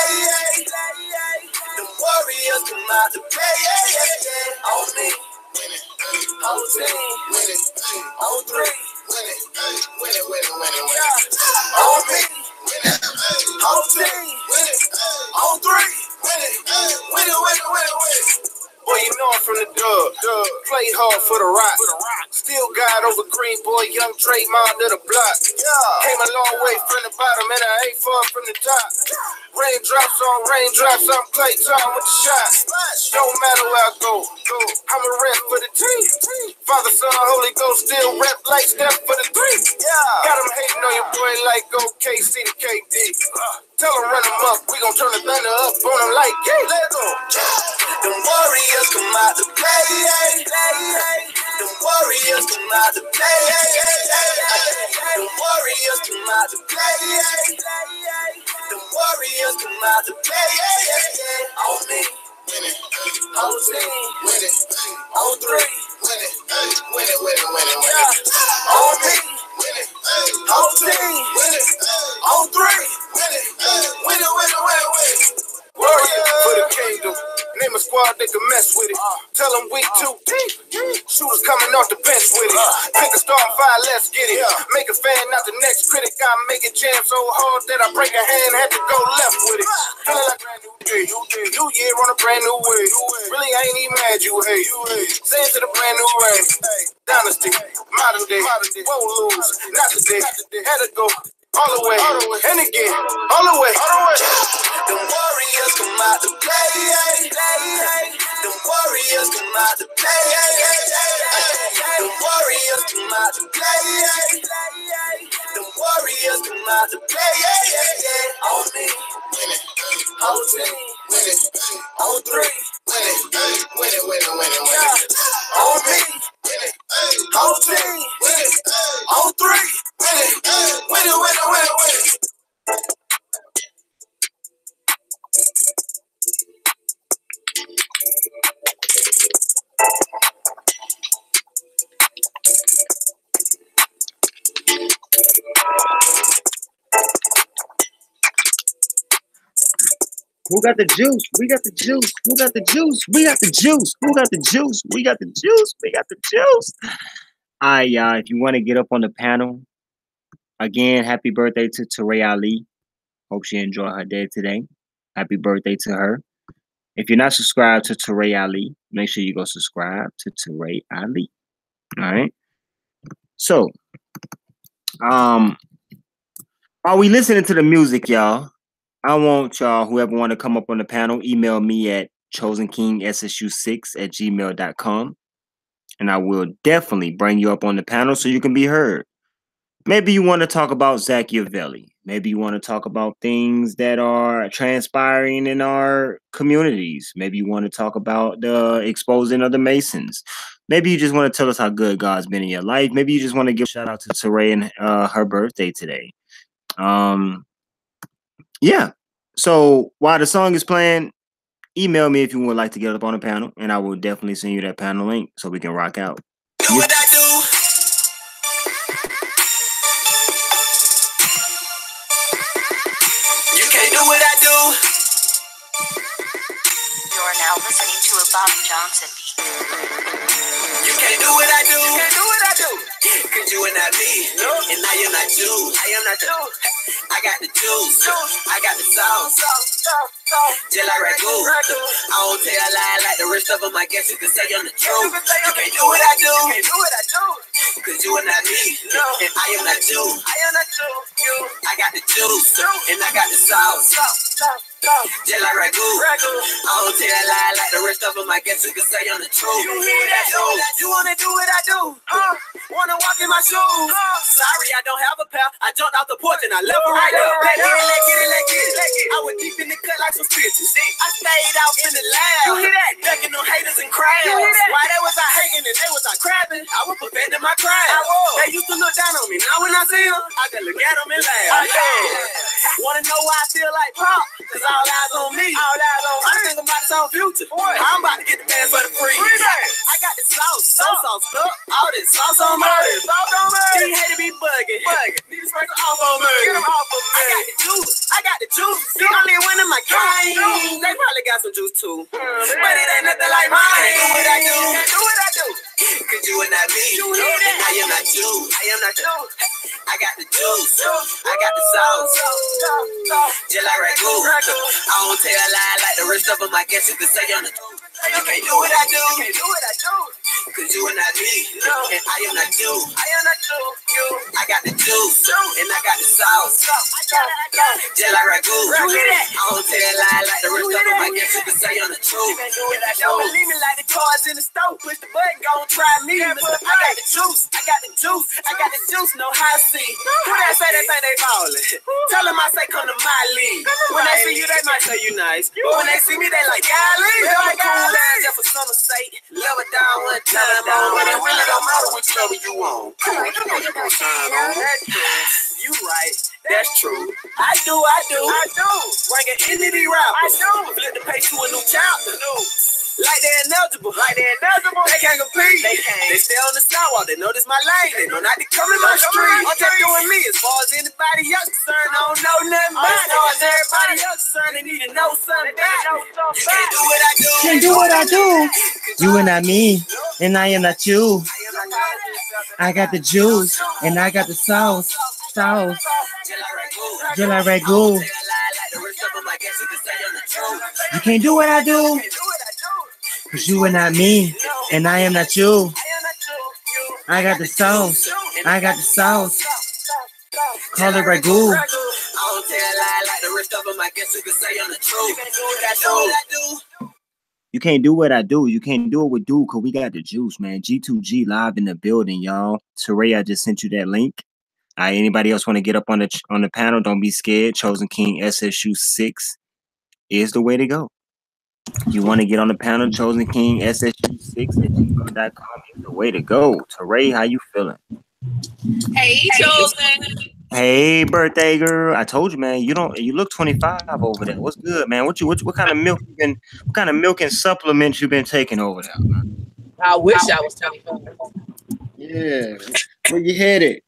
play. The Warriors come out to play. On me. On team. On three. On me. On team. On three. Boy, you know I'm from the dub. Play hard for the rock. Still got over green, boy. Young Draymond to the block. Came a long way from the bottom, and I ain't far from the top. Raindrops on raindrops, I'm Clay Tom with the shot. Don't matter where I go. I'm a rep for the team. Father, Son, Holy Ghost still rep like Steph for the three. Got them hating on your boy like OKC to KD. Tell them run them up. We gon' turn the thunder up on them like, yeah, let's go. The Warriors come out to play. The Warriors come out to play. The Warriors come out to play. The Warriors come out to play. On me. On team. On three. On me. On team. On three. Warrior for the kingdom. Name a squad, they can mess with it. Tell them we too deep. Shooters coming off the bench with it. Pick a star and fire, let's get it. Make a fan, not the next critic. I make it jam so hard that I break a hand, had to go left with it. Feeling like brand new day, new year on a brand new way. Really, I ain't even mad you hate. Saying to the brand new ring. Dynasty, modern day, won't lose, not today. Had to go all the way, and again, all the way. The Warriors come out to play. The Warriors come out to play. The Warriors come out to play. The Warriors come out to play. On me, on team, on three. On me, on team, on three. Who got the juice? We got the juice. Who got the juice? We got the juice. Who got the juice? We got the juice. We got the juice. All right, y'all. If you want to get up on the panel, again, happy birthday to Teray Ali. Hope she enjoyed her day today. Happy birthday to her. If you're not subscribed to Teray Ali, make sure you go subscribe to Teray Ali. All right. So, while we listening to the music, y'all, I want y'all, whoever want to come up on the panel, email me at chosenkingssu6@gmail.com. And I will definitely bring you up on the panel so you can be heard. Maybe you want to talk about Zachiavelli. Maybe you want to talk about things that are transpiring in our communities. Maybe you want to talk about the exposing of the Masons. Maybe you just want to tell us how good God's been in your life. Maybe you just want to give a shout out to Teray and her birthday today. Yeah. So while the song is playing, email me if you would like to get up on a panel, and I will definitely send you that panel link so we can rock out. Do what I do. You can't do what I do. You're now listening to a Bobby Johnson beat. You can't do what I do. You can't do what I do. Cause you are not me. No. And I am not you. I am not you. I got the juice. I got the sauce. Just like ragu. I don't tell a lie like the rest of them. I guess you can say I'm the truth. You can't do what I do. You can't do what I do. Cause you are not me. And I am not you. I am not you. I got the juice. And I got the sauce. Just like ragu. I don't tell a lie like the rest of them. I guess you can say I'm the truth. You hear that? You wanna do what I do? Wanna walk in my shoes? Sorry, I don't have a pair. I jumped off the porch and I left right up. Let's get it. I went deep in the cut like some stitches. I stayed out in the lab. You hear that? Ducking them haters and crabs. Why they was out hating and they was out crabbing? I was perfecting my craft. They used to look down on me. Now when I see them, I can look at them and laugh. Wanna know why I feel like pop? Cause all eyes on me. I'm thinking about the song Future. I'm about to get the man for the free. I got the sauce stuck. All this sauce on me. He hate to be bugging. Need to sprinkle off on me. I got the juice. The only one in my game. They probably got some juice too. But it ain't nothing like mine. Do what I do. Do what I do. Cause you and not me. And I am not you. I am not you. I got the juice. I got the sauce. Just like ragu. I don't tell a lie like the rest of them. I guess you could say on the truth. You can't do what I do. You can't do what I do. Cause you and not me. And I am not you. I am not you. I got the juice. And I got the sauce. Just like ragu. I don't tell a lie like the rest of them. I guess you could say on the truth. Don't believe me like the cars in the stove. Push the button, gon' try me. I got the juice. I got the juice. I got the juice. No HARASSING. Who that say they think they ballin'? Tell them I say come to my league. When they see you, they might say you nice. But when they see me, they like, golly. They like, cool down just for summer's sake. Love it down one time. But it really don't matter which level you on. You know you gon' shine on that. You right. That's true. I do. Bring an entity rap. I do. Flip the page to a new chapter. Like they're ineligible. They can't compete. They stay on the sidewalk. They know this my lane. They know not to come in my street. I'm just doing me. As far as anybody else concerned, I don't know nothing about it. As far as everybody else concerned, they need to know something about it. Can't do what I do. Can't do what I do. You and not me, and I am not you. I got the juice, and I got the sauce. Just like ragu. You can't do what I do. Cause you and not me, and I am not you. I got the sauce. I got the sauce. Call it ragu. You can't do what I do. You can't do it with dude, cause we got the juice, man. G2G live in the building, y'all. Teray, I just sent you that link. Anybody else want to get up on the panel? Don't be scared. Chosen King SSU 6 is the way to go. You want to get on the panel? Chosen King SSU 6 at gmail.com is the way to go. Teray, how you feeling? Hey, Chosen. Hey, birthday girl. I told you, man. You look 25 over there. What's good, man? What kind of milk what kind of milk and supplements you been taking over there, man? I wish I was 25. Yeah. Where you headed?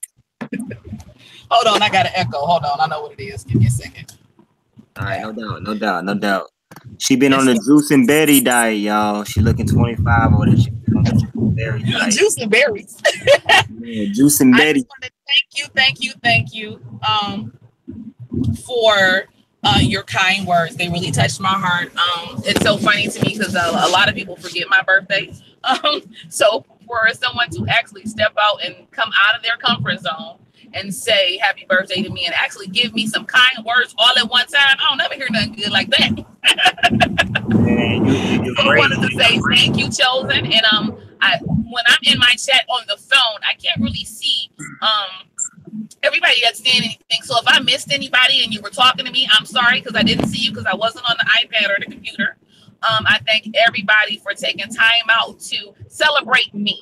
Hold on, I got an echo. Hold on, I know what it is. Give me a second. All right, no doubt. She been on the Juice and Betty diet, y'all. She looking 25 over there. She been on the Juice and Berry diet. Juice and berries. Yeah, Juice and Betty. I just want to thank you for your kind words. They really touched my heart. It's so funny to me because a lot of people forget my birthday. So for someone to actually step out and come out of their comfort zone and say happy birthday to me and actually give me some kind words all at one time, I don't never hear nothing good like that. Man, you're I wanted to say thank you, Chosen. And when I'm in my chat on the phone, I can't really see everybody that's saying anything. So if I missed anybody and you were talking to me, I'm sorry because I didn't see you because I wasn't on the iPad or the computer. I thank everybody for taking time out to celebrate me.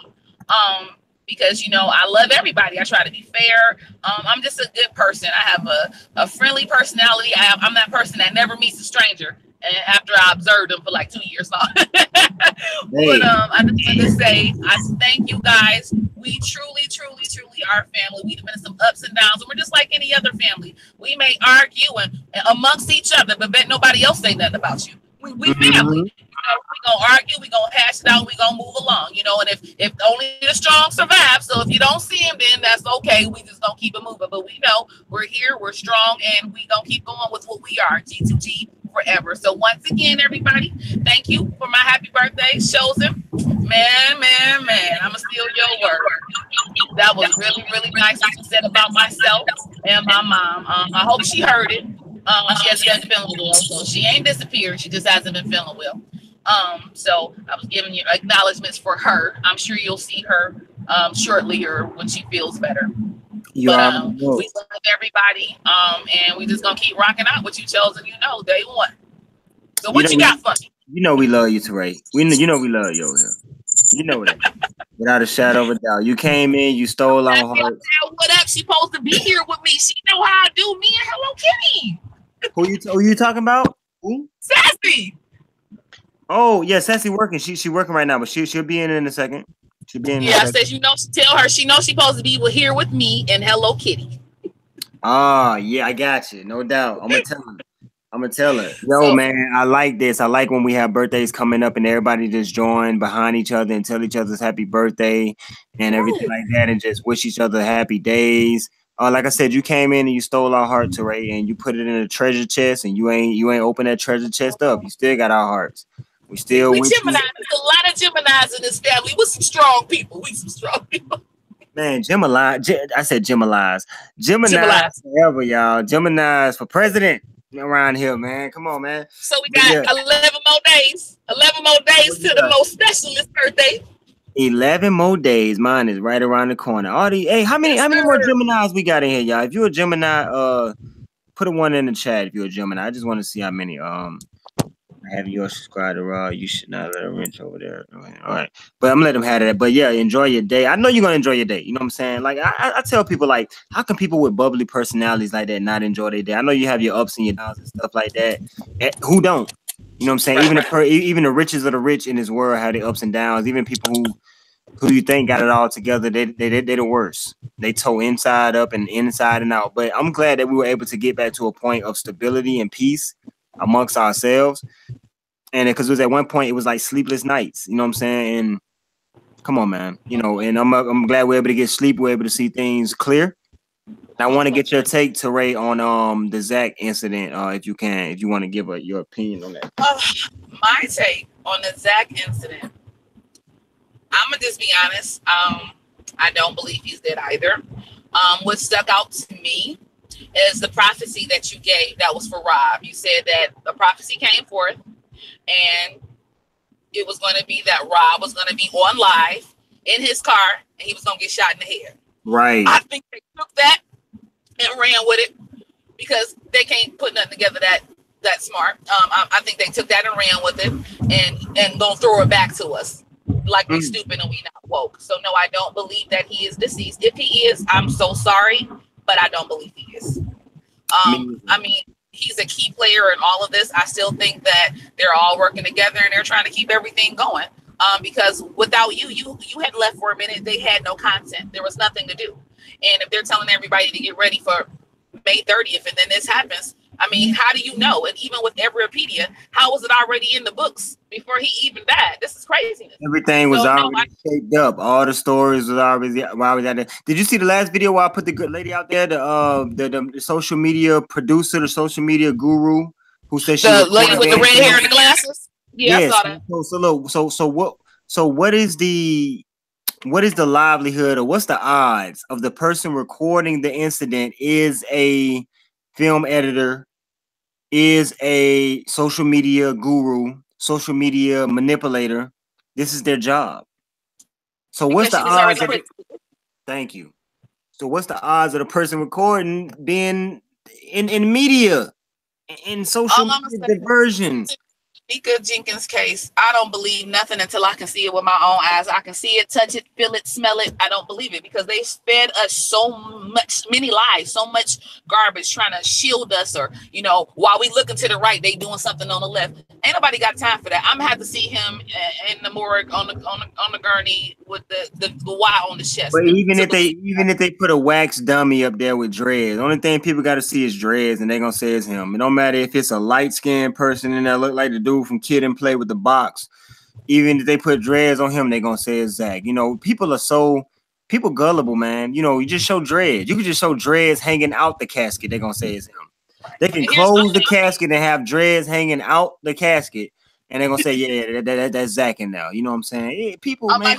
Because, you know, I love everybody. I try to be fair. I'm just a good person. I have a friendly personality. I'm that person that never meets a stranger. And after I observed them for like 2 years. But I just want to say, I thank you guys. We truly are family. We've been in some ups and downs. And we're just like any other family. We may argue and amongst each other, but bet nobody else say nothing about you. We family. You know, we gonna argue, we gonna hash it out, we gonna move along, you know, and if only the strong survive. So if you don't see him, then that's okay. We just gonna keep it moving. But we know we're here, we're strong, and we gonna keep going with what we are. G2G forever. So once again, everybody, thank you for my happy birthday. Chosen. Man, I'ma steal your word. That was really nice what you said about myself and my mom. I hope she heard it. She hasn't been feeling well, so she ain't disappeared. She just hasn't been feeling well. So I was giving you acknowledgments for her. I'm sure you'll see her shortly or when she feels better. We love everybody, and we just gonna keep rocking out with you, Chosen. You know, day one. So what you got for me? You know we love you, Teray. You know we love you over here. You know that. Without a shadow of a doubt. You came in, you stole our heart. What up? She supposed to be here with me. She know how I do. Me and Hello Kitty. Who you talking about? Who? Sassy. Oh yeah, Sassy working. She working right now, but she'll be in a second. She'll be in. Yeah, I said tell her she knows she's supposed to be here with me and Hello Kitty. Ah, yeah, I got you, no doubt. I'm I'm gonna tell her, yo, So, man, I like this. I like when we have birthdays coming up and everybody just join behind each other and tell each other's happy birthday and everything like that, and just wish each other happy days. Like I said, you came in and you stole our hearts, Ray, and you put it in a treasure chest, and you ain't opened that treasure chest up. You still got our hearts. We still we with Gemini. you. There's a lot of Geminis in this family. We're some strong people. We some strong people. Man, Gemini. I said Geminis. Geminis forever, y'all. Geminis for president around here, man. Come on, man. So we got 11 more days. 11 more days to the most specialist birthday. 11 more days. Mine is right around the corner. Hey, how many more Geminis we got in here, y'all? If you're a Gemini, put a one in the chat if you're a Gemini. I just want to see how many. Have your subscriber, you should not let her wrench over there. All right. But I'm gonna let them have that. But yeah, enjoy your day. I know you're gonna enjoy your day. You know what I'm saying? Like I tell people, like, how can people with bubbly personalities like that not enjoy their day? I know you have your ups and your downs and stuff like that. Who don't? You know what I'm saying? Even the richest of the rich in this world have their ups and downs. Even people who you think got it all together, they're the worst. They toe inside up and inside and out. But I'm glad that we were able to get back to a point of stability and peace amongst ourselves. And because it was at one point, it was like sleepless nights. You know what I'm saying? And come on, man. You know, and I'm glad we're able to get sleep. We're able to see things clear. And I want to get your take, Teray, on the Zach incident, if you want to give your opinion on that. My take on the Zach incident, I'm gonna just be honest. I don't believe he's dead either. What stuck out to me is the prophecy that you gave. That was for Rob. You said that the prophecy came forth, and it was going to be that Rob was going to be on live in his car, and he was going to get shot in the head. Right. I think they took that and ran with it because they can't put nothing together that smart. I think they took that and ran with it and gonna throw it back to us like we stupid and we not woke. So no, I don't believe that he is deceased. If he is, I'm so sorry, but I don't believe he is. I mean, he's a key player in all of this. I still think that they're all working together and they're trying to keep everything going. Because without you had left for a minute. They had no content. There was nothing to do. And if they're telling everybody to get ready for May 30th and then this happens, I mean, how do you know? And even with Everpedia, how was it already in the books before he even died? This is craziness. Everything was already shaped up. All the stories was already out there. Did you see the last video where I put the good lady out there, the social media producer, the social media guru, who said she was the lady with the red hair and the glasses? Yeah, yes. I saw that. So what is the livelihood, or what's the odds of the person recording the incident is a film editor, is a social media guru, social media manipulator? This is their job. So what's the odds of it? Thank you. So what's the odds of the person recording being in media, in social media diversion? Nika Jenkins case, I don't believe nothing until I can see it with my own eyes. I can see it, touch it, feel it, smell it. I don't believe it because they fed us so many lies, so much garbage trying to shield us, or, you know, while we looking to the right, they doing something on the left. Ain't nobody got time for that. I'm gonna have to see him in the morgue on the gurney with the Y on the chest. But even if they put a wax dummy up there with dreads, the only thing people got to see is dreads, and they gonna say it's him. It don't matter if it's a light skinned person in there look like the dude from Kid and Play with the box. Even if they put dreads on him, they gonna say it's Zach. You know, people gullible, man. You know, you just show dreads. You can just show dreads hanging out the casket. They gonna say it's him. They can close the casket and have dreads hanging out the casket, and they're gonna say, yeah, that's Zach in there. You know what I'm saying? Yeah, people, man. Like,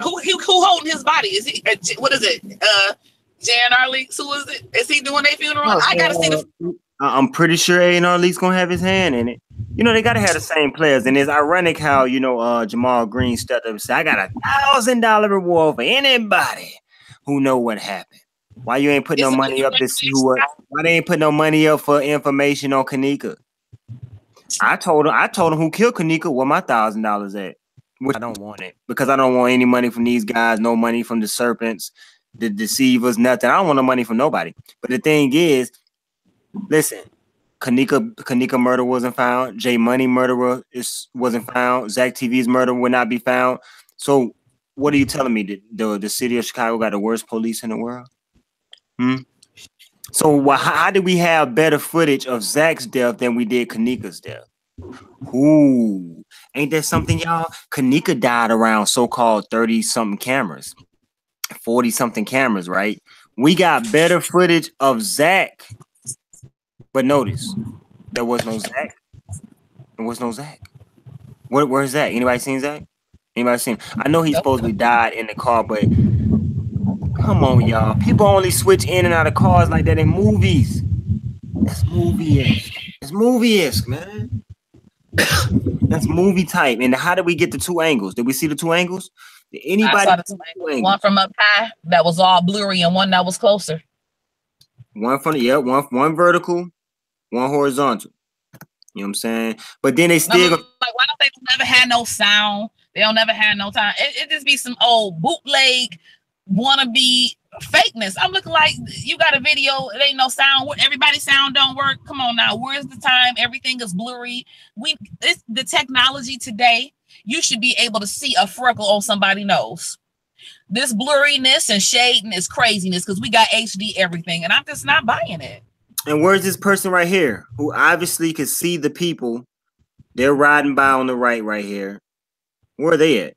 who holding his body? Is he? What is it? Jan Arleeks? Who is it? Is he doing their funeral? I gotta see the. I'm pretty sure A&R Lee's gonna have his hand in it. You know, they gotta have the same players, and it's ironic how, you know, Jamal Green stepped up and said, "I got $1,000 reward for anybody who know what happened." Why you ain't putting no money up to see what? Why they ain't putting no money up for information on Kanika? I told him who killed Kanika where my $1,000 at. Which I don't want it because I don't want any money from these guys. No money from the serpents, the deceivers, nothing. I don't want no money from nobody. But the thing is, listen, Kanika murder wasn't found. J Money murderer wasn't found. Zach TV's murder would not be found. So what are you telling me? The city of Chicago got the worst police in the world? So how did we have better footage of Zach's death than we did Kanika's death? Ooh, ain't that something, y'all? Kanika died around so-called 30-something cameras, 40-something cameras, right? We got better footage of Zach, but notice there was no Zach. There was no Zach. Where's Zach? Anybody seen Zach? Anybody seen? I know he supposedly died in the car, but come on, y'all. People only switch in and out of cars like that in movies. That's movie-esque. It's movie-esque, man. That's movie type. And how did we get the two angles? Did we see the two angles? Did anybody? I saw the two angles. One from up high that was all blurry, and one that was closer. One from one vertical, one horizontal. You know what I'm saying? But then they still like, why don't they never have no sound? They don't never have no time. It just be some old bootleg wannabe fakeness. I'm looking like you got a video, it ain't no sound, everybody's sound don't work. Come on now, where's the time? Everything is blurry. It's the technology today. You should be able to see a freckle on somebody's nose. This blurriness and shading is craziness because we got HD everything, and I'm just not buying it. And where's this person right here who obviously could see the people? They're riding by on the right here. Where are they at?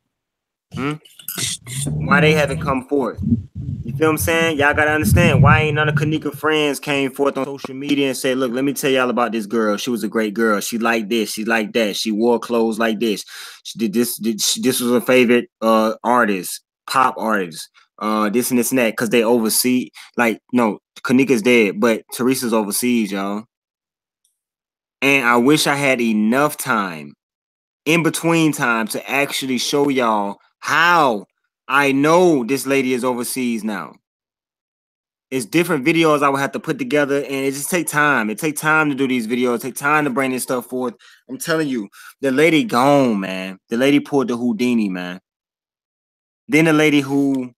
Why they haven't come forth? You feel what I'm saying? Y'all gotta understand why ain't none of Kanika friends came forth on social media and said, look, let me tell y'all about this girl. She was a great girl. She liked this. She liked that. She wore clothes like this. She did this. This was her favorite artist, pop artist. This and this and that, because they oversee. Like, no, Kanika's dead, but Teresa's overseas, y'all. And I wish I had enough time in between time to actually show y'all how I know this lady is overseas now. It's different videos I would have to put together, and it just take time. It take time to do these videos. It take time to bring this stuff forth. I'm telling you, the lady gone, man. The lady pulled the Houdini, man. Then the lady who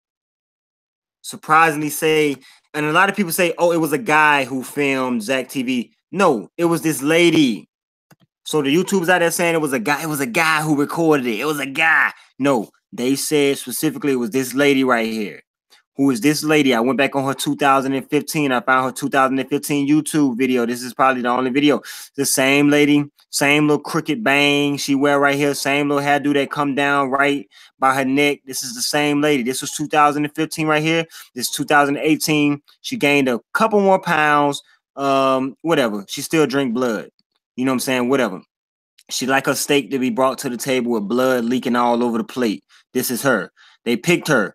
surprisingly say, and a lot of people say, oh, it was a guy who filmed Zach TV. No, it was this lady. So the YouTubers out there saying it was a guy who recorded it. It was a guy. No, they said specifically it was this lady right here. Who is this lady? I went back on her 2015. I found her 2015 YouTube video. This is probably the only video. The same lady, same little crooked bang she wear right here. Same little hairdo that come down right by her neck. This is the same lady. This was 2015 right here. This is 2018. She gained a couple more pounds. Whatever. She still drink blood. You know what I'm saying? Whatever. She like her steak to be brought to the table with blood leaking all over the plate. This is her. They picked her.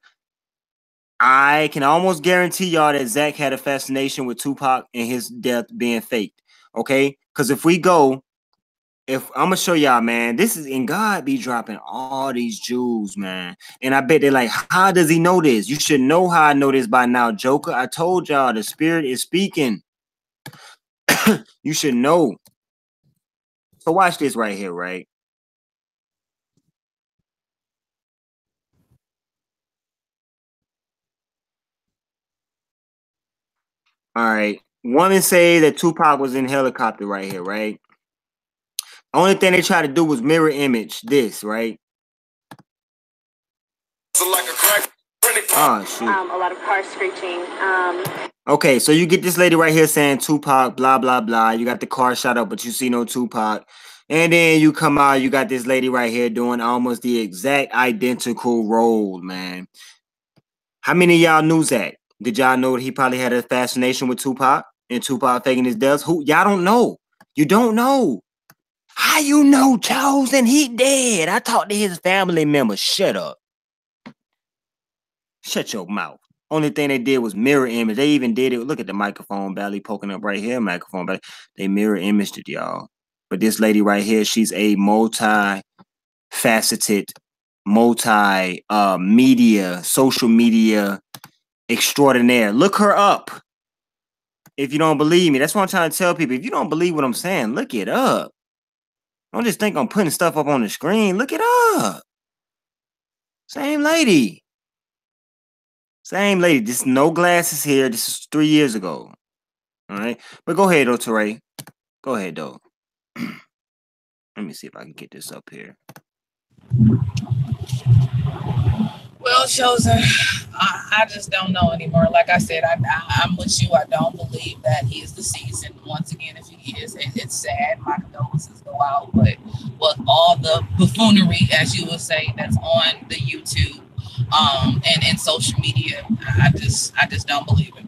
I can almost guarantee y'all that Zach had a fascination with Tupac and his death being faked. Okay? Because if I'm going to show y'all, man, this is, and God be dropping all these jewels, man. And I bet they're like, how does he know this? You should know how I know this by now, Joker. I told y'all the spirit is speaking. You should know. So watch this right here, right? All right. Women say that Tupac was in helicopter right here, right? Only thing they try to do was mirror image this, right? Oh, shoot. A lot of car screeching. Okay, so you get this lady right here saying Tupac, blah, blah, blah. You got the car shot up, but you see no Tupac. And then you come out, you got this lady right here doing almost the exact identical role, man. How many of y'all knew Zach? Did y'all know that he probably had a fascination with Tupac and Tupac faking his death? Who? Y'all don't know. You don't know. How you know, Chosen? He dead. I talked to his family members. Shut up. Shut your mouth. Only thing they did was mirror image. They even did it. Look at the microphone belly poking up right here. Microphone belly. They mirror imaged it, y'all. But this lady right here, she's a multi-faceted, multi-media, social media extraordinaire. Look her up. If you don't believe me, that's what I'm trying to tell people. If you don't believe what I'm saying, look it up. Don't just think I'm putting stuff up on the screen. Look it up. Same lady. Same lady. This no glasses here. This is 3 years ago. All right. But go ahead, though, Teray. Go ahead, though. Well, Well, Chosen, I just don't know anymore. Like I said, I'm with you. I don't believe that he is the season. Once again, if he is, it's sad. My condolences go out. But with all the buffoonery, as you would say, that's on the YouTube and social media, I just don't believe it.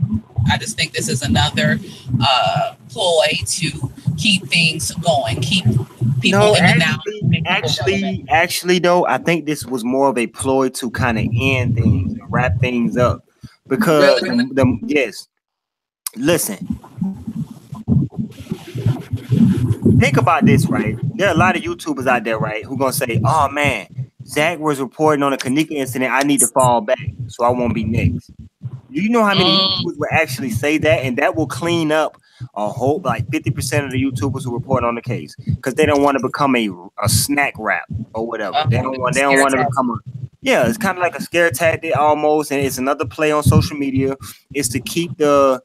I just think this is another ploy to keep things going, keep people in the now. Actually, though, I think this was more of a ploy to kind of end things and wrap things up. Because Really? yes, listen, think about this, right? There are a lot of YouTubers out there, right, who gonna say, "Oh man, Zach was reporting on a Kanika incident. I need to fall back, so I won't be next." Do you know how many YouTubers will actually say that, and that will clean up a whole like 50% of the YouTubers who report on the case because they don't want to become a snack rap or whatever. They don't want to become a it's kind of like a scare tactic almost, and it's another play on social media. It's to keep the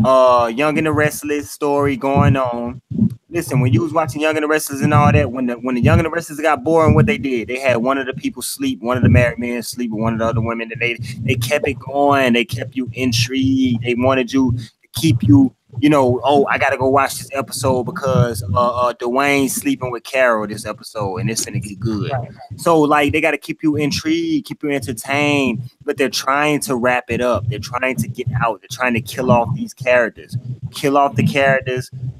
Young and the Restless story going on. Listen, when you was watching Young and the Restless and all that, when the Young and the Restless got boring, what they did, they had one of the people sleep, one of the married men sleep with one of the other women, and they kept it going. They kept you intrigued. They wanted you to keep you, oh, I gotta go watch this episode because Dwayne's sleeping with Carol this episode, and it's gonna get good. Right. So like they gotta keep you intrigued, keep you entertained, but they're trying to wrap it up. They're trying to get out. They're trying to kill off these characters,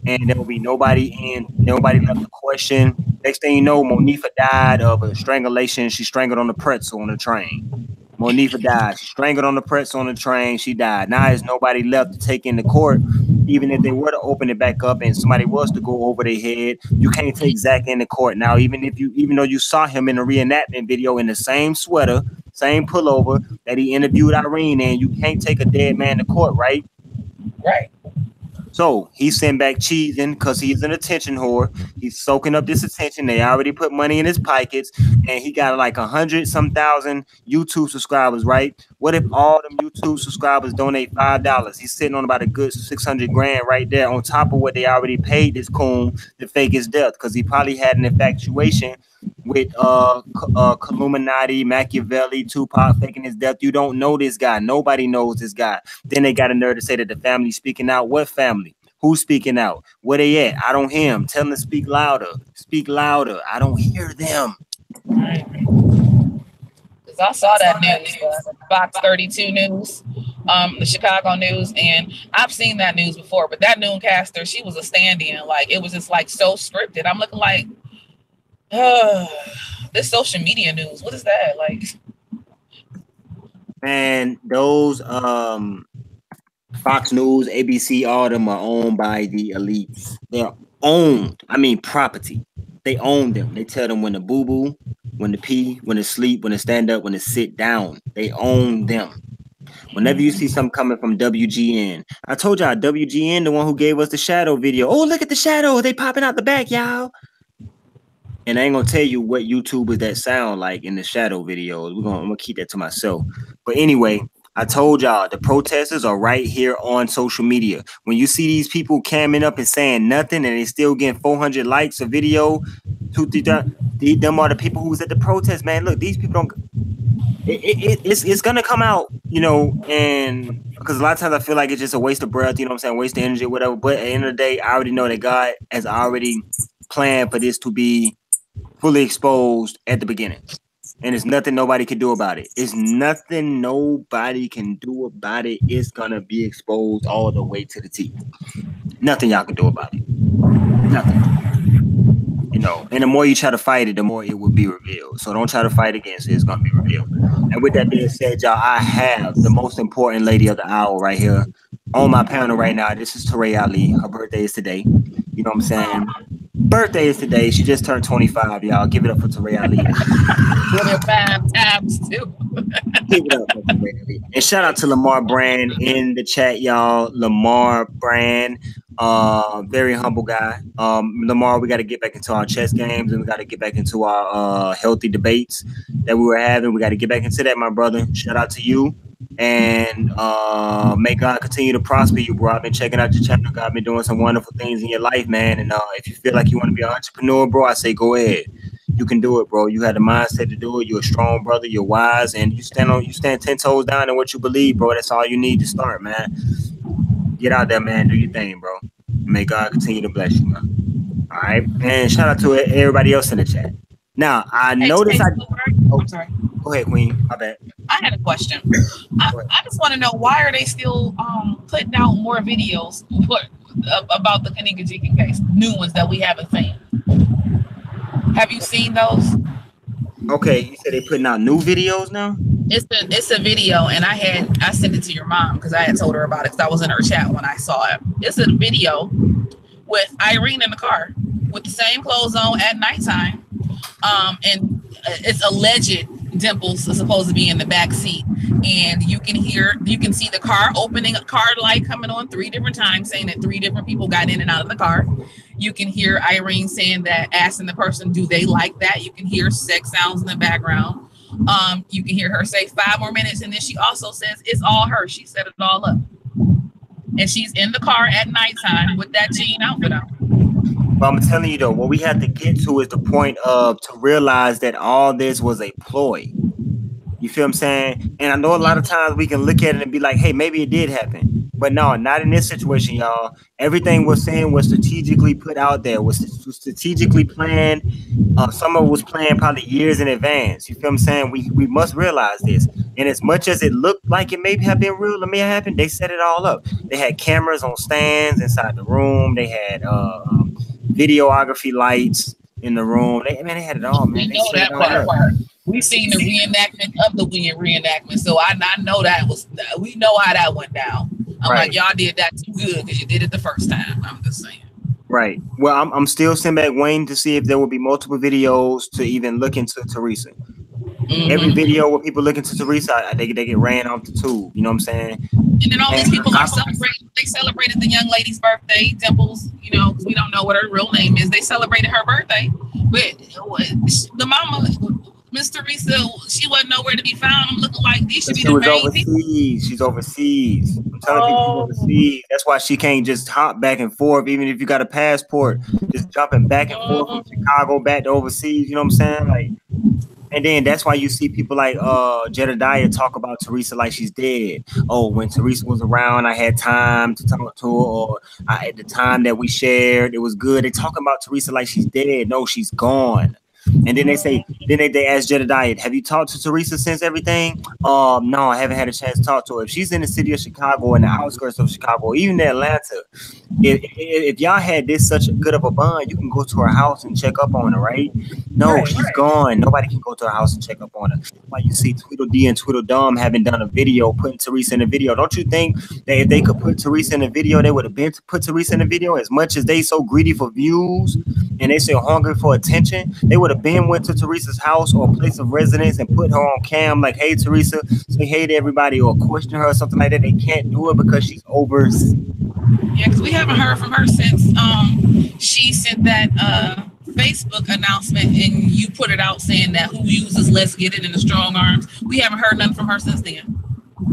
and there will be nobody left to question. Next thing you know, Monifa died of a strangulation. She strangled on the pretzel on the train. Monifa died. She strangled on the pretzel on the train. She died. Now there's nobody left to take into court. Even if they were to open it back up and somebody was to go over their head, you can't take Zach into court now. Even though you saw him in a reenactment video in the same sweater, same pullover that he interviewed Irene in, you can't take a dead man to court, right? Right. So he's sent back cheesing because he's an attention whore. He's soaking up this attention. They already put money in his pockets, and he got like 100,000 YouTube subscribers, right? What if all them YouTube subscribers donate $5? He's sitting on about a good 600 grand right there on top of what they already paid this coon to fake his death, because he probably had an infatuation with Illuminati, Machiavelli, Tupac faking his death. You don't know this guy. Nobody knows this guy. Then they got a nerve to say that the family's speaking out. What family? Who's speaking out? Where they at? I don't hear them. Tell them to speak louder. Speak louder. I don't hear them. Because I saw that news, Fox 32 News, the Chicago News, and I've seen that news before, but that newscaster, she was a stand-in. Like, it was just like so scripted. I'm looking like, this social media news, what is that like? Man, those Fox News, ABC, all of them are owned by the elites. They're owned. I mean, property. They own them. They tell them when to boo-boo, when to pee, when to sleep, when to stand up, when to sit down. They own them. Whenever you see something coming from WGN, I told y'all, WGN, the one who gave us the shadow video. Oh, look at the shadow. They popping out the back, y'all. And I ain't gonna tell you what YouTubers that sound like in the shadow videos. I'm gonna keep that to myself. But anyway, I told y'all the protesters are right here on social media. When you see these people camming up and saying nothing, and they still getting 400 likes a video, them are the people who was at the protest. Man, look, these people don't. It's gonna come out, and because a lot of times I feel like it's just a waste of breath. You know what I'm saying? Waste of energy, whatever. But at the end of the day, I already know that God has already planned for this to be fully exposed at the beginning, and there's nothing nobody can do about it. It's nothing nobody can do about it. It's gonna be exposed all the way to the teeth. Nothing y'all can do about it. Nothing. And the more you try to fight it, the more it will be revealed. So don't try to fight against it. It's gonna be revealed. And with that being said, y'all, I have the most important lady of the hour right here on my panel right now. This is Taray Ali. Her birthday is today. You know what I'm saying? Birthday is today. She just turned 25, y'all. Give it up for Taray Ali. Give it 5 times too. Give it up for Taray Ali. And shout out to Lamar Brand in the chat, y'all. Lamar Brand, very humble guy. Lamar, we got to get back into our chess games, and we got to get back into our healthy debates that we were having. We got to get back into that, my brother. Shout out to you. And may God continue to prosper you, bro. I've been checking out your channel. God been doing some wonderful things in your life, man. And if you feel like you want to be an entrepreneur, bro, I say go ahead. you can do it, bro. You had the mindset to do it. You're a strong brother. You're wise, and you stand 10 toes down in what you believe, bro. That's all you need to start, man. Get out there, man. Do your thing, bro. May God continue to bless you, man. All right, and shout out to everybody else in the chat. Now, I noticed. I'm sorry. Go ahead, Queen. My bad. I had a question. I just want to know, why are they still putting out more videos about the Kanika Jenkins case, new ones that we haven't seen? Have you seen those? Okay, you said they putting out new videos now? It's a video, and I sent it to your mom because I had told her about it because I was in her chat when I saw it. It's a video with Irene in the car with the same clothes on at nighttime, and it's alleged Dimples is supposed to be in the back seat, and you can see the car opening, a car light coming on 3 different times, saying that 3 different people got in and out of the car. You can hear Irene saying that, asking the person, do they like that? You can hear sex sounds in the background. You can hear her say 5 more minutes, and then she also says it's all her. She set it all up, and she's in the car at nighttime with that jean outfit on. But I'm telling you though, what we have to get to is the point of to realize that all this was a ploy. You feel what I'm saying? And I know a lot of times we can look at it and be like, hey, maybe it did happen. But no, not in this situation, y'all. Everything we're saying was strategically put out there, was strategically planned. Some of it was planned probably years in advance. You feel what I'm saying? We must realize this. And as much as it looked like it may have been real, it may have happened, they set it all up. They had cameras on stands inside the room. They had videography lights in the room. They had it all, man. We know that part. We seen the reenactment of the reenactment, so I know that we know how that went down. I'm like, y'all did that too good because you did it the first time. I'm just saying. Right. Well, I'm still sitting back waiting to see if there will be multiple videos to even look into Teresa. Every video where people look into Teresa, they get ran off the tube. You know what I'm saying? And then all these people are celebrating. They celebrated the young lady's birthday, Dimples. You know, because we don't know what her real name is. They celebrated her birthday, but the mama, Miss Teresa, she wasn't nowhere to be found. I'm looking like these should be the main people. She's overseas. I'm telling people she's overseas. That's why she can't just hop back and forth, even if you got a passport. Just jumping back and forth from Chicago back to overseas. You know what I'm saying? Like. And then that's why you see people like Jedediah talk about Teresa like she's dead. Oh, when Teresa was around, I had time to talk to her, or at the time that we shared, it was good. They talking about Teresa like she's dead. No, she's gone. And then they say, they ask Jedediah, have you talked to Teresa since everything? No, I haven't had a chance to talk to her. If she's in the city of Chicago, in the outskirts of Chicago, even Atlanta, if y'all had this such a good of a bond, you can go to her house and check up on her, right? No, she's gone. Nobody can go to her house and check up on her. That's why you see Tweedledee and Tweedledum having done a video, putting Teresa in a video. Don't you think that if they could put Teresa in a video, they would have been to put Teresa in a video? As much as they so greedy for views and they so hungry for attention, they would have been went to Teresa's house or place of residence and put her on cam like, hey, Teresa, say hey to everybody, or question her or something like that. They can't do it because she's overseas. Yeah, because we haven't heard from her since she sent that Facebook announcement and you put it out saying that who uses Let's Get It in the strong arms. We haven't heard nothing from her since then.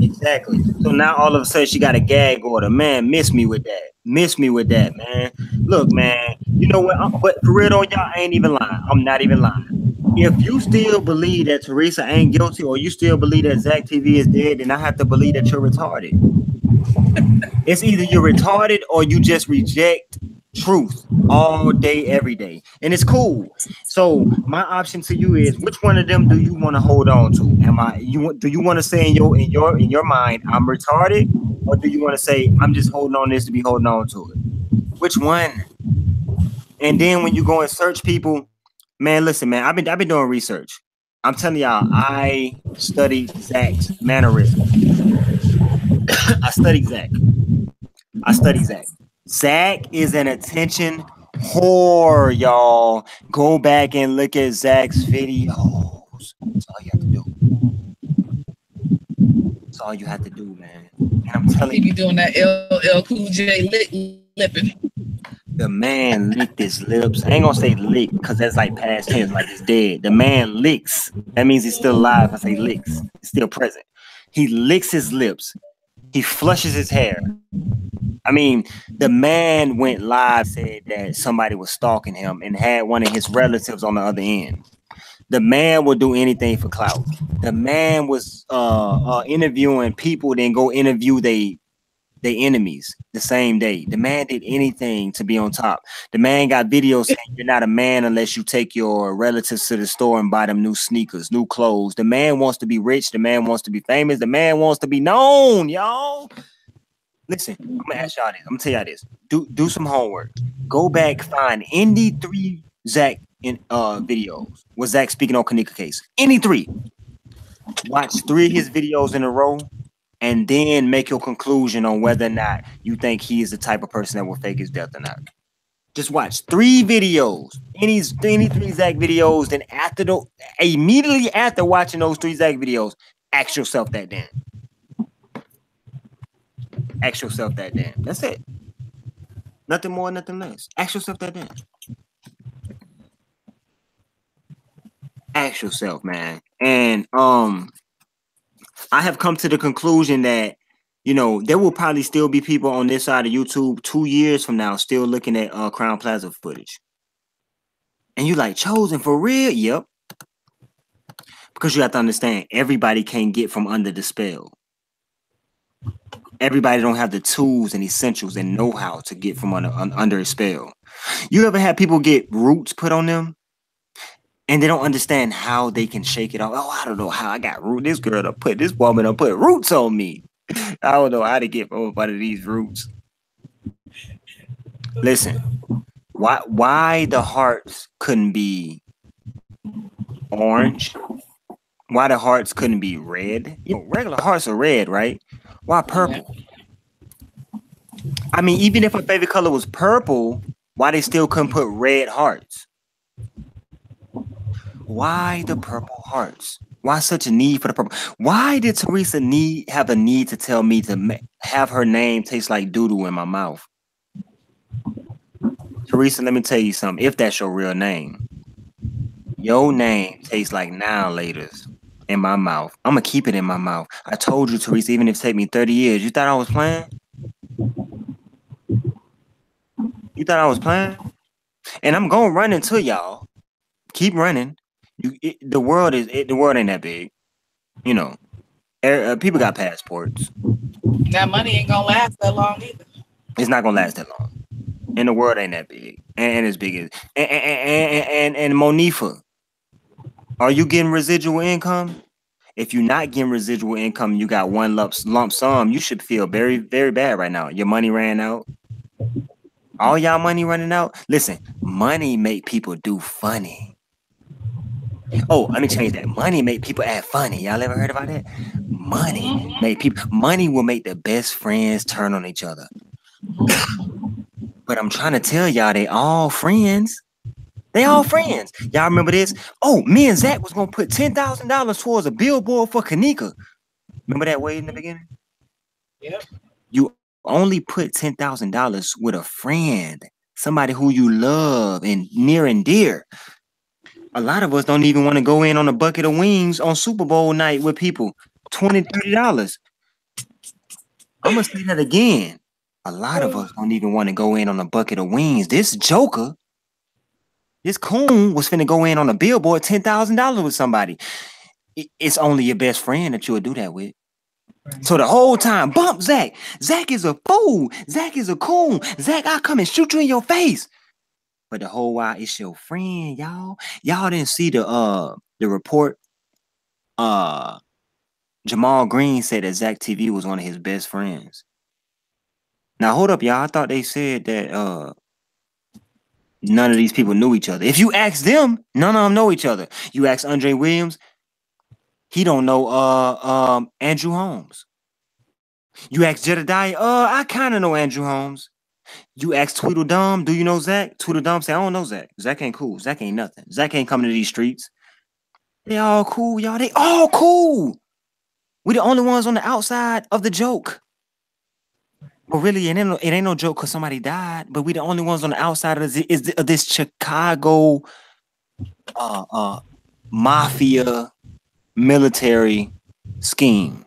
Exactly. So now all of a sudden she got a gag order. Man, miss me with that. Miss me with that, man. Look, man, you know what? But for real though, y'all, I ain't even lying. I'm not even lying. If you still believe that Teresa ain't guilty, or you still believe that Zach TV is dead, then I have to believe that you're retarded. It's either you're retarded or you just reject truth all day, every day, and it's cool. So my option to you is, which one of them do you want to hold on to? Do you want to say in your mind, I'm retarded, or do you want to say I'm just holding on this to be holding on to it? Which one? And then when you go and search people, man, listen, man, I've been doing research. I'm telling y'all, I studied Zach's mannerisms. I studied Zach. Zach is an attention whore, y'all. Go back and look at Zach's videos. That's all you have to do. That's all you have to do, man. And I'm telling you, doing that LL Cool J lipping. The man licked his lips. I ain't gonna say lick because that's like past tense, like it's dead. The man licks. That means he's still alive. I say licks. He's still present. He licks his lips. He flushes his hair. I mean, the man went live, said that somebody was stalking him and had one of his relatives on the other end. The man will do anything for clout. The man was interviewing people, then go interview they enemies the same day. The man did anything to be on top. The man got videos saying you're not a man unless you take your relatives to the store and buy them new sneakers, new clothes. The man wants to be rich. The man wants to be famous. The man wants to be known, y'all. Listen, I'm gonna ask y'all this. I'm gonna tell y'all this. Do some homework. Go back, find any 3 Zach in videos with Zach speaking on Kanika case. Any 3. Watch 3 of his videos in a row, and then make your conclusion on whether or not you think he is the type of person that will fake his death or not. Just watch 3 videos, any 3 Zach videos. Then immediately after watching those 3 Zach videos, ask yourself that damn. Ask yourself that damn. That's it. Nothing more, nothing less. Ask yourself that damn. Ask yourself, man. And I have come to the conclusion that, you know, there will probably still be people on this side of YouTube 2 years from now still looking at Crown Plaza footage. And you like, Chosen, for real? Yep. Because you have to understand, everybody can't get from under the spell. Everybody don't have the tools and essentials and know-how to get from under a spell. You ever had people get roots put on them and they don't understand how they can shake it off? Oh, I don't know how I got root. This woman done put roots on me. I don't know how to get over out of these roots. Listen, why the hearts couldn't be orange? Why the hearts couldn't be red? You know, regular hearts are red, right? Why purple? I mean, even if my favorite color was purple, why they still couldn't put red hearts? Why the purple hearts? Why such a need for the purple? Why did Teresa have a need to tell me to have her name taste like doo-doo in my mouth? Teresa, let me tell you something. If that's your real name, your name tastes like now laters in my mouth. I'm going to keep it in my mouth. I told you, Teresa, even if it take me 30 years. You thought I was playing? You thought I was playing? And I'm going to run into y'all. Keep running. The world ain't that big. You know, people got passports. That money ain't gonna last that long either. It's not gonna last that long. And the world ain't that big. And as big as and Monifa, are you getting residual income? If you're not getting residual income, you got one lump sum, you should feel very, very bad right now. Your money ran out. All y'all money running out. Listen, money make people do funny. Oh, let me change that. Money make people act funny. Y'all ever heard about that? Money will make the best friends turn on each other. But I'm trying to tell y'all, they all friends. They all friends. Y'all remember this? Oh, me and Zach was gonna put $10,000 towards a billboard for Kanika. Remember that way in the beginning? Yep. You only put $10,000 with a friend, somebody who you love and near and dear. A lot of us don't even want to go in on a bucket of wings on Super Bowl night with people. $20, $30. I'm going to say that again. A lot of us don't even want to go in on a bucket of wings. This joker, this coon was finna go in on a billboard, $10,000 with somebody. It's only your best friend that you would do that with. Right. So the whole time, bump Zach. Zach is a fool. Zach is a coon. Zach, I'll come and shoot you in your face. But the whole while, it's your friend, y'all. Y'all didn't see the report. Jamal Green said that Zach TV was one of his best friends. Now hold up, y'all. I thought they said that none of these people knew each other. If you ask them, none of them know each other. You ask Andre Williams, he don't know Andrew Holmes. You ask Jedediah, I kind of know Andrew Holmes. You ask Tweedledum, do you know Zach? Tweedledum say, I don't know Zach. Zach ain't cool. Zach ain't nothing. Zach ain't coming to these streets. They all cool, y'all. They all cool. We the only ones on the outside of the joke. But really, it ain't no joke because somebody died. But we the only ones on the outside of this Chicago mafia military scheme.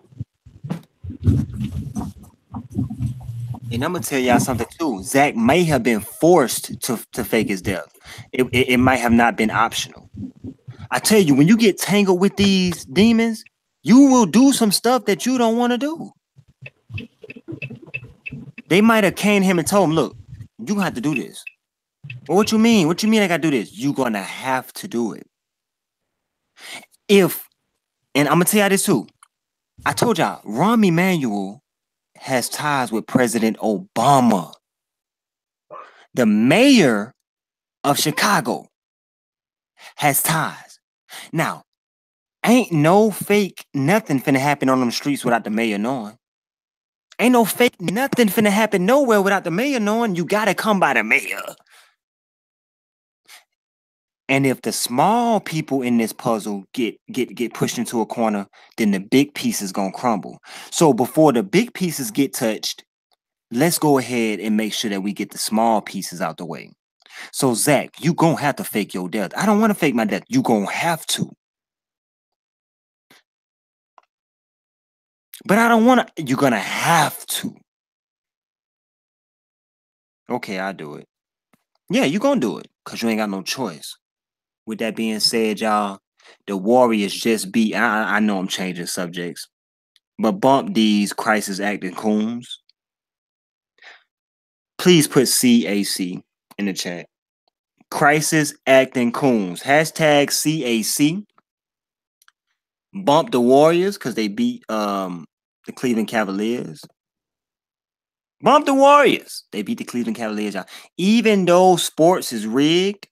And I'm gonna tell y'all something too. Zach may have been forced to fake his death. It might have not been optional. I tell you, when you get tangled with these demons, you will do some stuff that you don't want to do. They might have came to him and told him, look, you gonna have to do this. Well, what you mean? What you mean I gotta do this? You gonna have to do it. And I'm gonna tell y'all this too. I told y'all, Rahm Emanuel has ties with President Obama. The mayor of Chicago has ties. Now, ain't no fake nothing finna happen on them streets without the mayor knowing. Ain't no fake nothing finna happen nowhere without the mayor knowing. You gotta come by the mayor. And if the small people in this puzzle get pushed into a corner, then the big piece is gonna crumble. So before the big pieces get touched, let's go ahead and make sure that we get the small pieces out the way. So Zach, you gonna have to fake your death. I don't want to fake my death. You gonna have to. But I don't want to. You're gonna have to. Okay, I'll do it. Yeah, you gonna do it because you ain't got no choice. With that being said, y'all, the Warriors just beat. I know I'm changing subjects, but bump these crisis acting coons. Please put CAC in the chat. Crisis acting coons. Hashtag CAC. Bump the Warriors because they beat the Cleveland Cavaliers. Bump the Warriors. They beat the Cleveland Cavaliers, y'all. Even though sports is rigged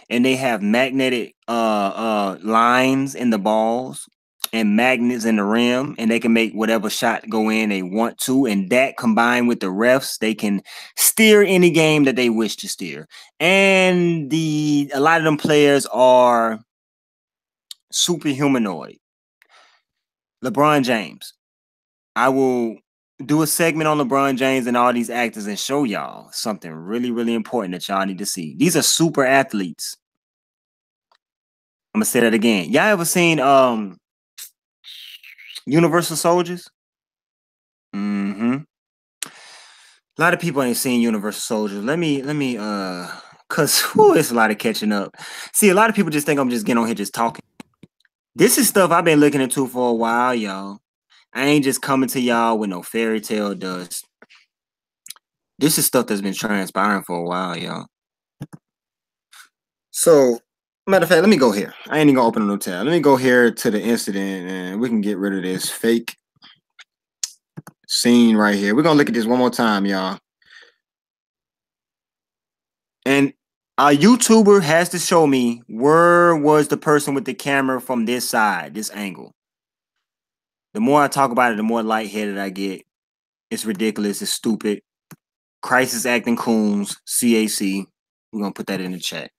and they have magnetic lines in the balls and magnets in the rim, and they can make whatever shot go in they want to, and that combined with the refs, they can steer any game that they wish to steer. And a lot of them players are superhumanoid. LeBron James. I will do a segment on LeBron James and all these actors and show y'all something really, really important that y'all need to see. These are super athletes. I'm gonna say that again. Y'all ever seen Universal Soldiers? Mm-hmm. A lot of people ain't seen Universal Soldiers. Let me cause it's a lot of catching up. See, a lot of people just think I'm just getting on here just talking. This is stuff I've been looking into for a while, y'all. I ain't just coming to y'all with no fairy tale dust. This is stuff that's been transpiring for a while, y'all. So, matter of fact, let me go here. I ain't even gonna open a new tab. Let me go here to the incident and we can get rid of this fake scene right here. We're gonna look at this one more time, y'all. And a YouTuber has to show me where was the person with the camera from this side, this angle. The more I talk about it, the more lightheaded I get. It's ridiculous. It's stupid. Crisis acting coons, CAC. We're going to put that in the chat.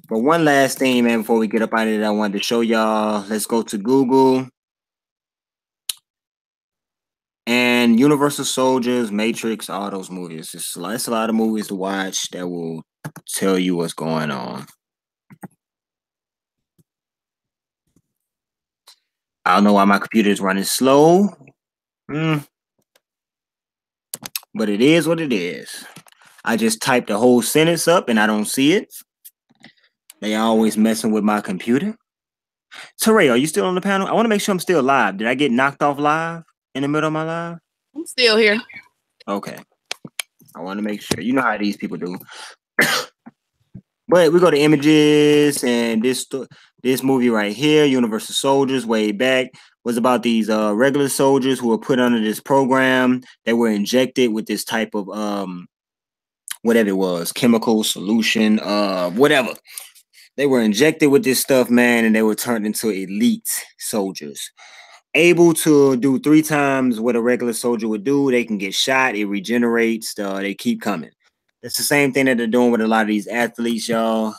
But one last thing, man, before we get up out of it, I wanted to show y'all. Let's go to Google. And Universal Soldiers, Matrix, all those movies. It's a lot of movies to watch that will tell you what's going on. I don't know why my computer is running slow. But it is what it is. I just typed the whole sentence up and I don't see it. They always messing with my computer. Teray, are you still on the panel? I want to make sure I'm still live. Did I get knocked off live in the middle of my live? I'm still here. Okay. I want to make sure. You know how these people do. But we go to images, and this movie right here, Universal Soldiers, way back, was about these regular soldiers who were put under this program. They were injected with this type of whatever it was, chemical solution, whatever. They were injected with this stuff, man, and they were turned into elite soldiers. Able to do 3 times what a regular soldier would do. They can get shot, it regenerates, they keep coming. It's the same thing that they're doing with a lot of these athletes, y'all.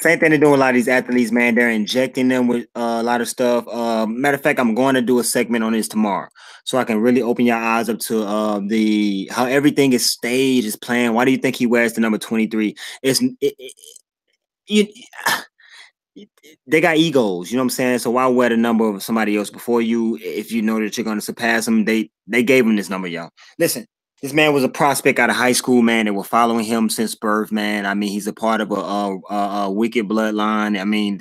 Same thing they're doing with a lot of these athletes, man. They're injecting them with a lot of stuff. Matter of fact, I'm going to do a segment on this tomorrow, so I can really open your eyes up to how everything is staged, is planned. Why do you think he wears the number 23? they got egos, you know what I'm saying? So why wear the number of somebody else before you if you know that you're gonna surpass them? They gave him this number, y'all. Listen, this man was a prospect out of high school, man. They were following him since birth, man. I mean, he's a part of a wicked bloodline. I mean,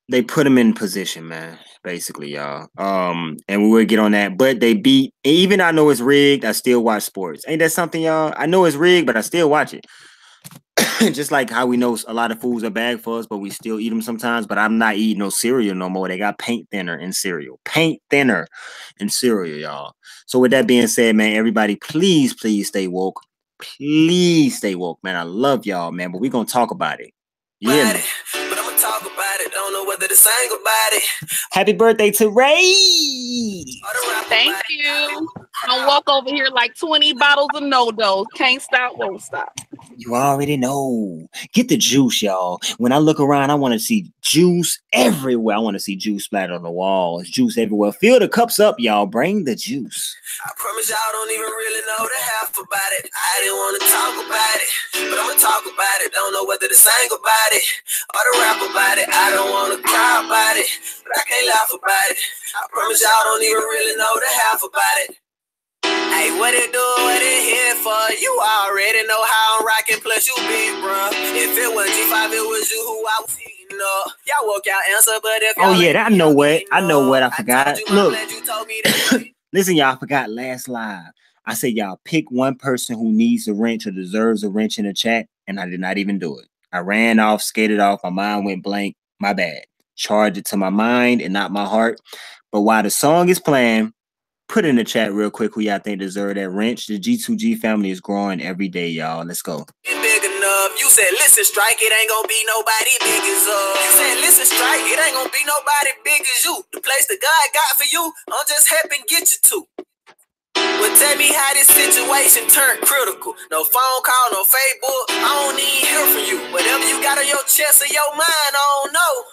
they put him in position, man, basically, y'all. And we will get on that. But they beat, even I know it's rigged, I still watch sports. Ain't that something, y'all? I know it's rigged, but I still watch it. Just like how we know a lot of foods are bad for us, but we still eat them sometimes. But I'm not eating no cereal no more. They got paint thinner in cereal. Paint thinner in cereal, y'all. So with that being said, man, everybody, please, please stay woke. Please stay woke, man. I love y'all, man. But we're going to talk about it. You hear me? But I'm gonna talk about it. Don't know whether to sing about it. Happy birthday to Ray. Thank you. I'll walk over here like 20 bottles of no-dos. Can't stop, won't stop. You already know. Get the juice, y'all. When I look around, I want to see juice everywhere. I want to see juice splattered on the walls. Juice everywhere. Fill the cups up, y'all. Bring the juice. I promise y'all don't even really know the half about it. I didn't want to talk about it, but I'm gonna talk about it. Don't know whether to sing about it or to rap about it. I don't want to cry about it, but I can't laugh about it. I promise y'all don't even really know the half about it. Hey, what it do, what it here for? You already know how I'm rocking, plus you big, bro. If it was G5, it was you who I was hitting up. Y'all woke y'all answer, but if y'all I know what. I forgot. Look. You told me that. Listen, y'all, I forgot last live. I said, y'all pick one person who needs a wrench or deserves a wrench in the chat, and I did not even do it. I ran off, skated off. My mind went blank. My bad. Charged it to my mind and not my heart. But while the song is playing, put in the chat real quick who y'all think deserve that wrench. The G2G family is growing every day, y'all. Let's go. Big enough. You said, listen, strike, it ain't gonna be nobody big as us. You said, listen, strike, it ain't gonna be nobody big as you. The place that God got for you, I'm just helping get you to. But tell me how this situation turned critical. No phone call, no Facebook. I don't even hear from you. Whatever you got on your chest or your mind, I don't know.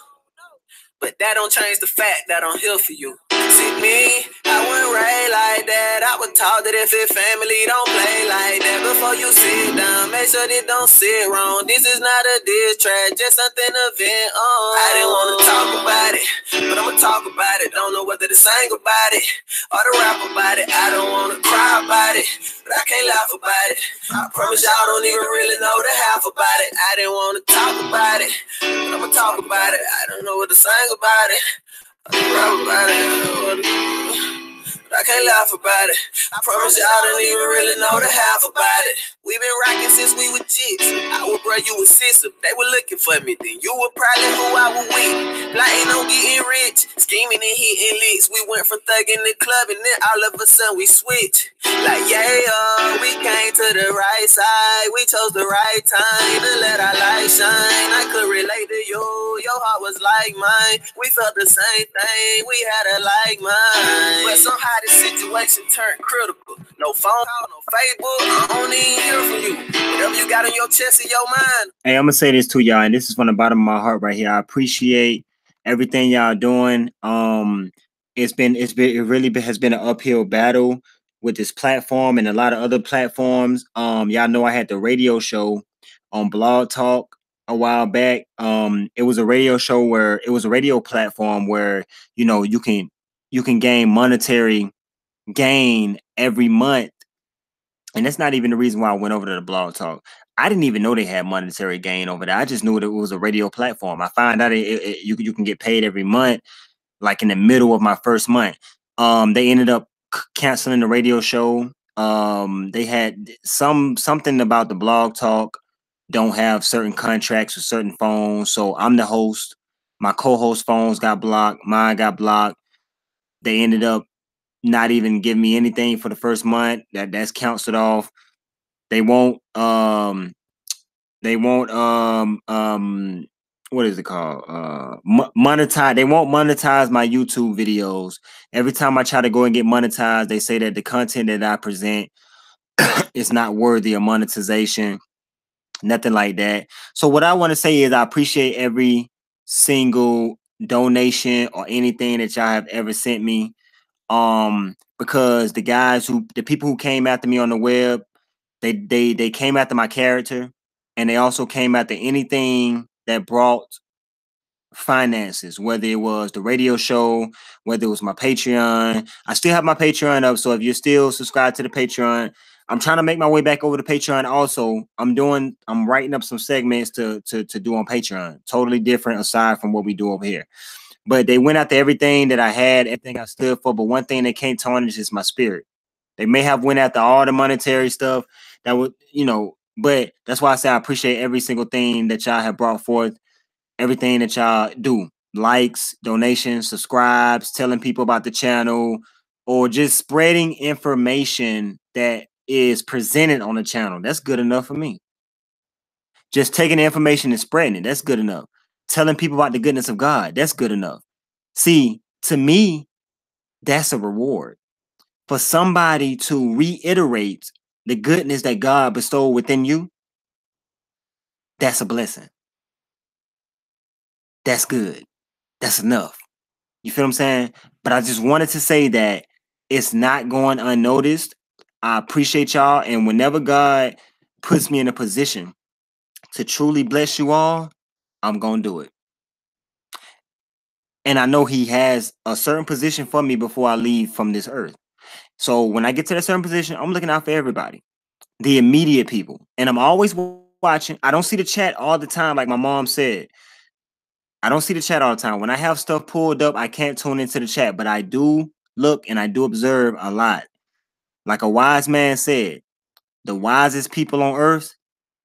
But that don't change the fact that I'm here for you. See me, I wouldn't raise like that. I would talk that if it family don't play like that. Before you sit down, make sure they don't sit wrong. This is not a diss track, just something to vent on. I didn't want to talk about it, but I'ma talk about it. Don't know whether to sing about it or to rap about it. I don't want to cry about it, but I can't laugh about it. I promise y'all don't even really know the half about it. I didn't want to talk about it, but I'ma talk about it. I don't know what to sing about it. I rap about it, but I can't laugh about it. I promise y'all don't even really know the half about it. We been rocking since we were jigs. I would bro, you a sister. They were looking for me, then you were probably who I was with. Plotting on getting rich, scheming and hitting licks. We went from thugging to club, and then all of a sudden we switched. Like yeah, we came to the right side. We chose the right time to let our light shine. I could relate to you. Your heart was like mine. We felt the same thing. We had a like mind. But somehow this situation turned critical. No phone call, no Facebook. I don't even hear from you. Whatever you got on your chest and your mind. Hey, I'm gonna say this to y'all, and this is from the bottom of my heart right here. I appreciate everything y'all doing. It really has been an uphill battle with this platform and a lot of other platforms. Y'all know I had the radio show on Blog Talk a while back. It was a radio show where it was a radio platform where you know you can gain monetary gain every month. And that's not even the reason why I went over to the Blog Talk. I didn't even know they had monetary gain over there. I just knew that it was a radio platform. I found out you can get paid every month, like in the middle of my first month. They ended up canceling the radio show. They had something about the Blog Talk don't have certain contracts with certain phones. So I'm the host. My co-host phones got blocked. Mine got blocked. They ended up not even give me anything for the first month. That's canceled off. They won't what is it called? Monetize. They won't monetize my YouTube videos. Every time I try to go and get monetized, they say that the content that I present is not worthy of monetization. Nothing like that. So what I want to say is I appreciate every single donation or anything that y'all have ever sent me. Because the people who came after me on the web, they came after my character. and they also came after anything that brought finances, whether it was the radio show, whether it was my Patreon. I still have my Patreon up, so if you're still subscribed to the Patreon, I'm trying to make my way back over to Patreon. Also, I'm writing up some segments to do on Patreon, totally different aside from what we do over here. But they went after everything that I had, everything I stood for, but one thing they can't tarnish is my spirit. They may have went after all the monetary stuff that would, but that's why I say I appreciate every single thing that y'all have brought forth, everything that y'all do. Likes, donations, subscribes, telling people about the channel, or just spreading information that is presented on the channel. That's good enough for me. Just taking the information and spreading it, that's good enough. Telling people about the goodness of God, that's good enough. See, to me, that's a reward. For somebody to reiterate the goodness that God bestowed within you, that's a blessing. That's good. That's enough. You feel what I'm saying? But I just wanted to say that it's not going unnoticed. I appreciate y'all. And whenever God puts me in a position to truly bless you all, I'm going to do it. And I know he has a certain position for me before I leave from this earth. So when I get to that certain position, I'm looking out for everybody, the immediate people. And I'm always watching. I don't see the chat all the time, like my mom said. I don't see the chat all the time. When I have stuff pulled up, I can't tune into the chat, but I do look and I do observe a lot. Like a wise man said, the wisest people on earth,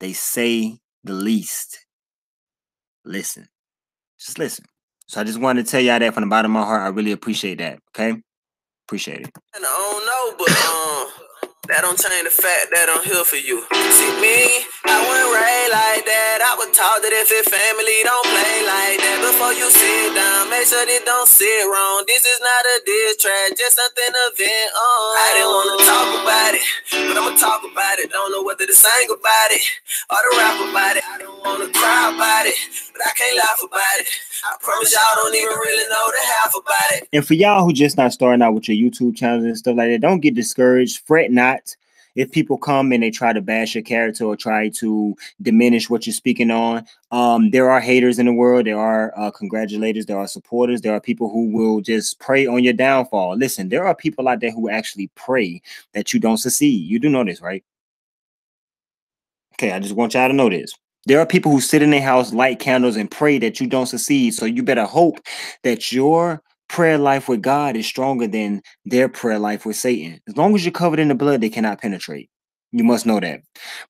they say the least. Listen. Just listen. So I just wanted to tell y'all that from the bottom of my heart. I really appreciate that. Okay? Appreciate it. And I don't know, but that don't change the fact that I'm here for you. See me, I wouldn't raise like that. I would talk that if it family don't play like that. Before you sit down, make sure they don't sit wrong. This is not a diss track, just something to vent on. I didn't want to talk about it, but I'ma talk about it. Don't know whether to sing about it or to rap about it. I don't want to cry about it, but I can't laugh about it. I promise y'all don't even really know the half about it. And for y'all who just not starting out with your YouTube channels and stuff like that, don't get discouraged. Fret not if people come and they try to bash your character or try to diminish what you're speaking on. There are haters in the world. There are congratulators. There are supporters. There are people who will just pray on your downfall. Listen, there are people out there who actually pray that you don't succeed. You do know this, right? Okay, I just want y'all to know this. There are people who sit in their house, light candles, and pray that you don't succeed. So you better hope that your prayer life with God is stronger than their prayer life with Satan. As long as you're covered in the blood, they cannot penetrate. You must know that.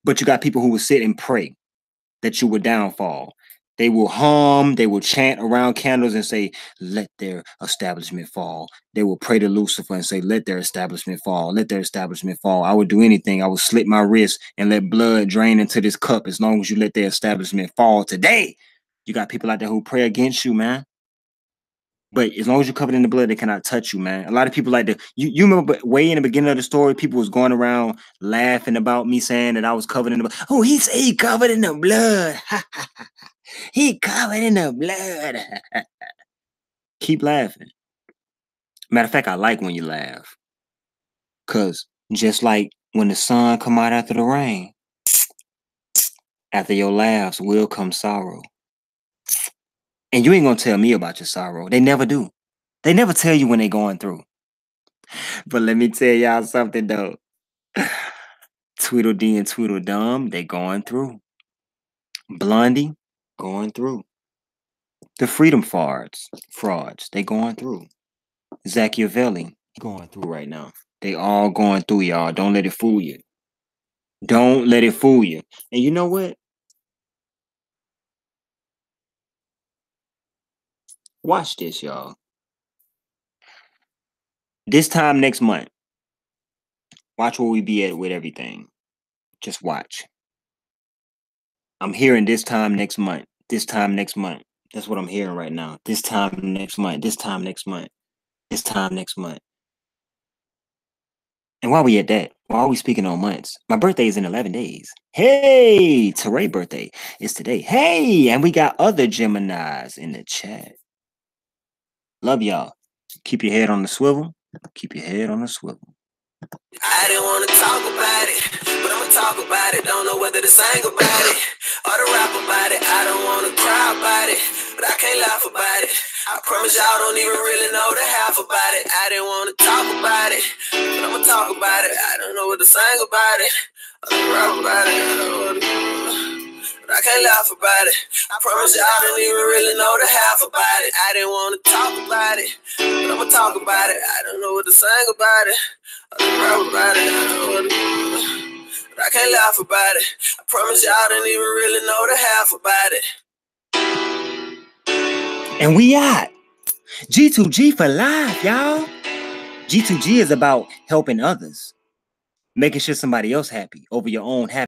But you got people who will sit and pray that you will downfall. They will hum, they will chant around candles and say, let their establishment fall. They will pray to Lucifer and say, let their establishment fall. Let their establishment fall. I would do anything. I would slit my wrist and let blood drain into this cup as long as you let their establishment fall today. You got people out there who pray against you, man. But as long as you're covered in the blood, they cannot touch you, man. A lot of people like to, you remember way in the beginning of the story, people was going around laughing about me saying that I was covered in the blood. Oh, he said he covered in the blood. He covered in the blood. Keep laughing. Matter of fact, I like when you laugh. Because just like when the sun come out after the rain, after your laughs will come sorrow. And you ain't going to tell me about your sorrow. They never do. They never tell you when they're going through. But let me tell y'all something, though. Tweedledee and Tweedledum, they going through. Blondie, going through. The Freedom frauds, they going through. Zachiavelli, going through right now. They all going through, y'all. Don't let it fool you. Don't let it fool you. And you know what? Watch this, y'all. This time next month, watch where we be at with everything. Just watch. I'm hearing this time next month. This time next month. That's what I'm hearing right now. This time next month. This time next month. This time next month. And while we at that, why are we speaking on months? My birthday is in 11 days. Hey, Teray's birthday is today. Hey, and we got other Geminis in the chat. Love y'all. Keep your head on the swivel. Keep your head on the swivel. I didn't want to talk about it, but I'ma talk about it. Don't know whether to sing about it promise y'all don't even really know the half about it. I didn't want to talk about it, but I'ma talk about it. I don't know what to sing about it. I don't rap about it. I don't know what to do, but I can't laugh about it. I promise y'all don't even really know the half about it. I didn't want to talk about it, but I'ma talk about it. I don't know what to sing about it. I don't rap about it. I don't know what to do, but I can't laugh about it. I promise y'all don't even really know the half about it. And we out. G2G for life, y'all. G2G is about helping others, making sure somebody else happy over your own happiness.